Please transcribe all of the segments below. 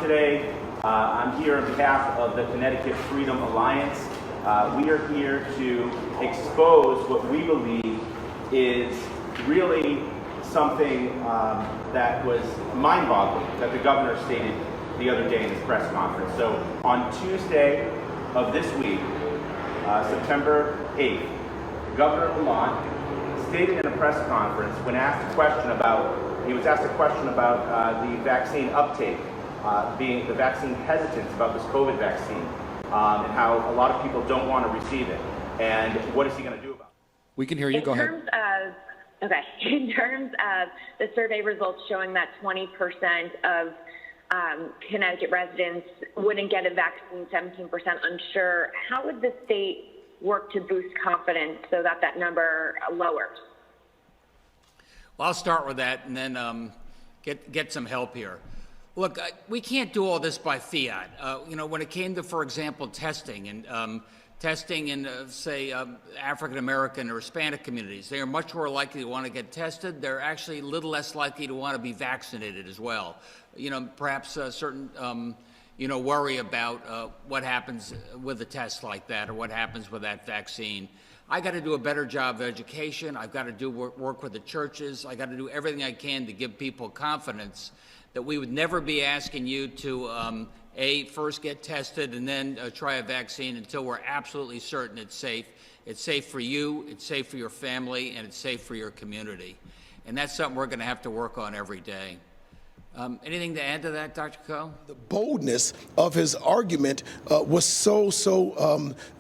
today. I'm here on behalf of the Connecticut Freedom Alliance. We are here to expose what we believe is really something that was mind-boggling that the governor stated the other day in his press conference. So on Tuesday of this week, September 8th, Governor Lamont stated in a press conference when asked a question about, he was asked a question about the vaccine uptake, being the vaccine hesitance about this COVID vaccine, and how a lot of people don't want to receive it. And what is he going to do about it? We can hear you. Go ahead. In terms of the survey results showing that 20% of Connecticut residents wouldn't get a vaccine, 17% unsure, how would the state work to boost confidence so that that number lowers? Well, I'll start with that and then get some help here. Look, we can't do all this by fiat. When it came to, for example, testing in, say, African American or Hispanic communities, they are much more likely to want to get tested. They're actually a little less likely to want to be vaccinated as well. Perhaps a certain, worry about what happens with a test like that or what happens with that vaccine. I got to do a better job of education. I've got to do work with the churches. I got to do everything I can to give people confidence that we would never be asking you to, first get tested and then try a vaccine until we're absolutely certain it's safe. It's safe for you, it's safe for your family, and it's safe for your community. And that's something we're going to have to work on every day. Anything to add to that, Dr. Coe? The boldness of his argument was so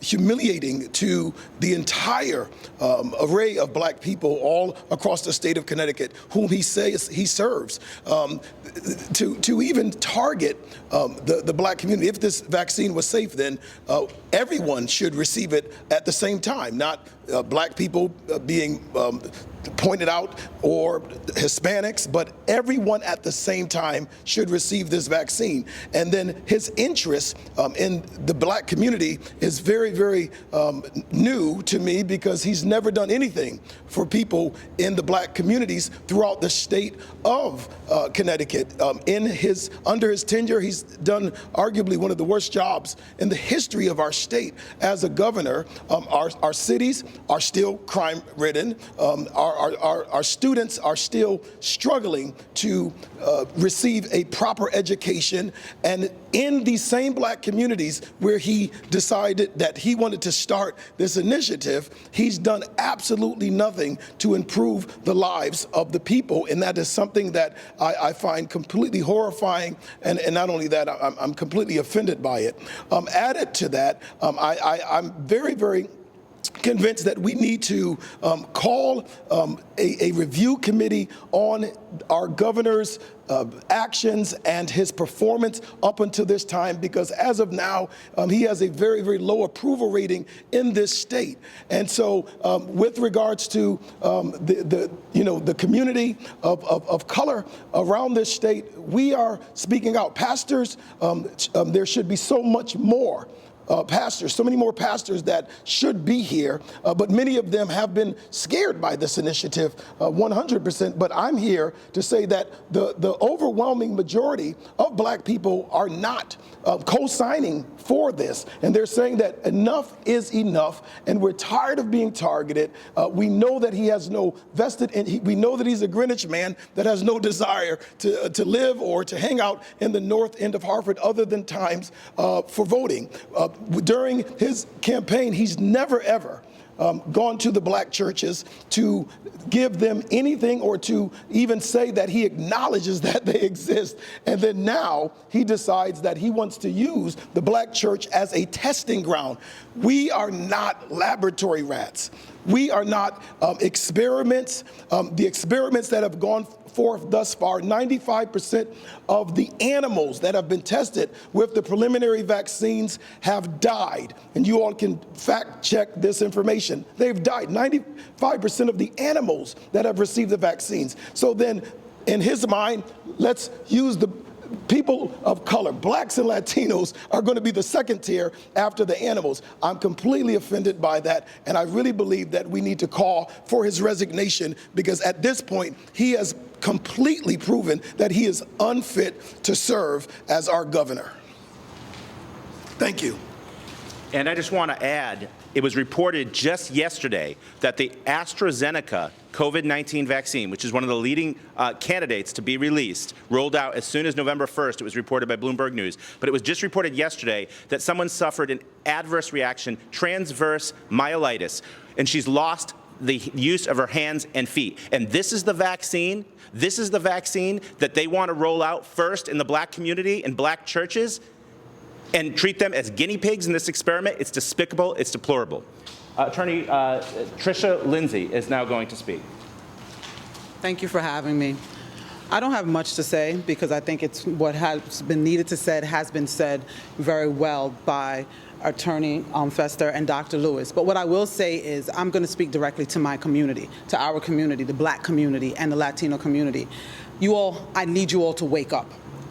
humiliating to the entire array of black people all across the state of Connecticut, whom he says he serves. To even target the black community, if this vaccine was safe, then everyone should receive it at the same time, not black people being pointed out or Hispanics, but everyone at the same time should receive this vaccine. And then his interest in the black community is very, very new to me, because he's never done anything for people in the black communities throughout the state of Connecticut. Under his tenure, he's done arguably one of the worst jobs in the history of our state as a governor. Our cities are still crime-ridden. Our students are still struggling to receive a proper education. And in these same black communities where he decided that he wanted to start this initiative, he's done absolutely nothing to improve the lives of the people. And that is something that I find completely horrifying. And not only that, I'm completely offended by it. Added to that, I'm very, very convinced that we need to call a review committee on our governor's actions and his performance up until this time, because as of now, he has a very, very low approval rating in this state. And so with regards to the community of color around this state, we are speaking out. Pastors, there should be so much more pastors, so many more pastors that should be here, but many of them have been scared by this initiative 100%. But I'm here to say that the overwhelming majority of black people are not co-signing for this. And they're saying that enough is enough, and we're tired of being targeted. We know that he has no vested, we know that he's a Greenwich man that has no desire to live or to hang out in the north end of Hartford other than times for voting. During his campaign, he's never, ever gone to the black churches to give them anything or to even say that he acknowledges that they exist. And then now he decides that he wants to use the black church as a testing ground. We are not laboratory rats. We are not experiments. The experiments that have gone forth thus far, 95% of the animals that have been tested with the preliminary vaccines have died. And you all can fact check this information. They've died. 95% of the animals that have received the vaccines. So then, in his mind, let's use people of color, blacks and Latinos, are going to be the second tier after the animals. I'm completely offended by that, and I really believe that we need to call for his resignation, because at this point, he has completely proven that he is unfit to serve as our governor. Thank you. And I just want to add, it was reported just yesterday that the AstraZeneca COVID-19 vaccine, which is one of the leading candidates to be released, rolled out as soon as November 1st. It was reported by Bloomberg News. But it was just reported yesterday that someone suffered an adverse reaction, transverse myelitis, and she's lost the use of her hands and feet. And this is the vaccine that they want to roll out first in the black community and black churches and treat them as guinea pigs in this experiment. It's despicable. It's deplorable. Attorney Tricia Lindsay is now going to speak. Thank you for having me. I don't have much to say, because I think it's what has been needed to said has been said very well by Attorney Fester and Dr. Lewis. But what I will say is I'm going to speak directly to my community, to our community, the black community and the Latino community. You all, I need you all to wake up.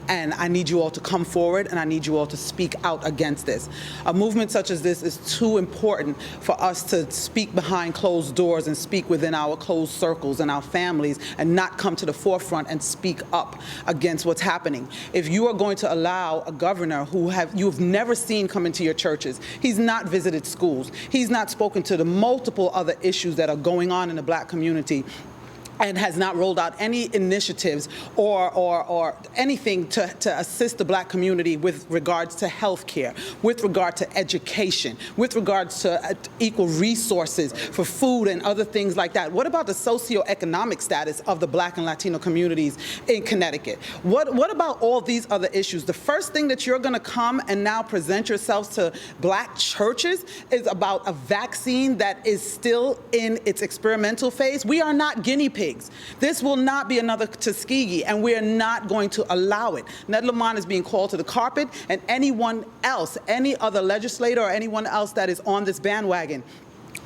And I need you all to come forward, and I need you all to speak out against this. A movement such as this is too important for us to speak behind closed doors and speak within our closed circles and our families, and not come to the forefront and speak up against what's happening. If you are going to allow a governor who you've never seen come into your churches, he's not visited schools, he's not spoken to the multiple other issues that are going on in the black community, and has not rolled out any initiatives or anything to assist the black community with regards to health care, with regard to education, with regards to equal resources for food and other things like that. What about the socioeconomic status of the black and Latino communities in Connecticut? What about all these other issues? The first thing that you're going to come and now present yourselves to black churches is about a vaccine that is still in its experimental phase. We are not guinea pigs. This will not be another Tuskegee, and we are not going to allow it. Ned Lamont is being called to the carpet, and anyone else, any other legislator or anyone else that is on this bandwagon,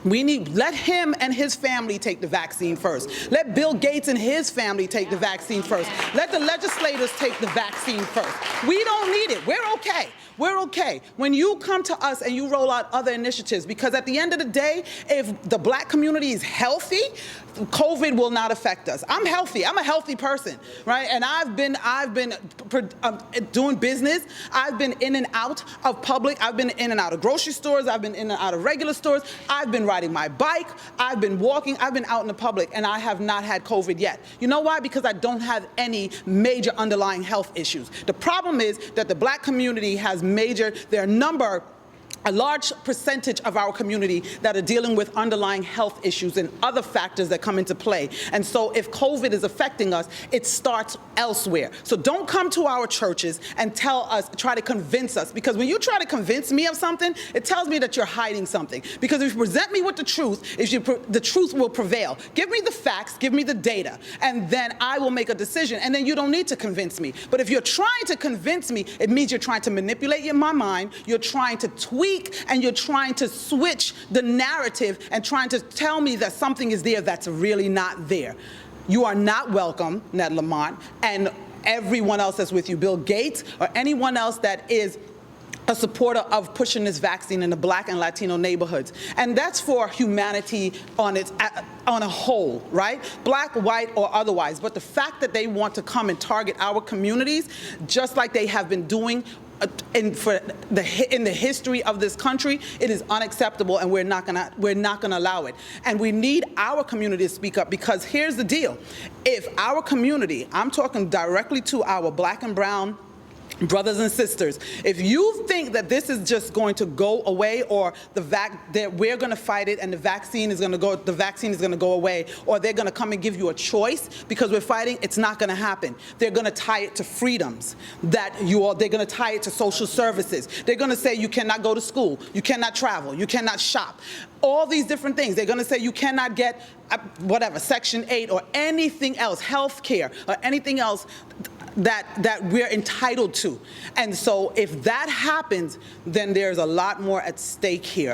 let him and his family take the vaccine first. Let Bill Gates and his family take the vaccine first. Let the legislators take the vaccine first. We don't need it. We're okay. We're okay. When you come to us and you roll out other initiatives, because at the end of the day, if the black community is healthy, COVID will not affect us. I'm healthy. I'm a healthy person, right? And I've been doing business. I've been in and out of public. I've been in and out of grocery stores. I've been in and out of regular stores. I've been riding my bike. I've been walking. I've been out in the public, and I have not had COVID yet. You know why? Because I don't have any major underlying health issues. The problem is that the black community has a large percentage of our community that are dealing with underlying health issues and other factors that come into play. And so if COVID is affecting us, it starts elsewhere. So don't come to our churches and try to convince us, because when you try to convince me of something, it tells me that you're hiding something. Because if you present me with the truth, the truth will prevail. Give me the facts, give me the data, and then I will make a decision, and then you don't need to convince me. But if you're trying to convince me, it means you're trying to manipulate my mind, you're trying to tweak, and you're trying to switch the narrative and trying to tell me that something is there that's really not there. You are not welcome, Ned Lamont, and everyone else that's with you, Bill Gates, or anyone else that is a supporter of pushing this vaccine in the black and Latino neighborhoods. And that's for humanity on a whole, right? Black, white, or otherwise. But the fact that they want to come and target our communities, just like they have been doing in the history of this country, it is unacceptable, and we're not gonna allow it. And we need our community to speak up, because here's the deal: if our community, I'm talking directly to our black and brown brothers and sisters, if you think that this is just going to go away, or that we're going to fight it and the vaccine is going to go away, or they're going to come and give you a choice because we're fighting, it's not going to happen. They're going to tie it to freedoms they're going to tie it to social services. They're going to say you cannot go to school, you cannot travel, you cannot shop, all these different things. They're going to say you cannot get Section 8 or anything else, health care or anything else that we're entitled to. And so if that happens, then there's a lot more at stake here.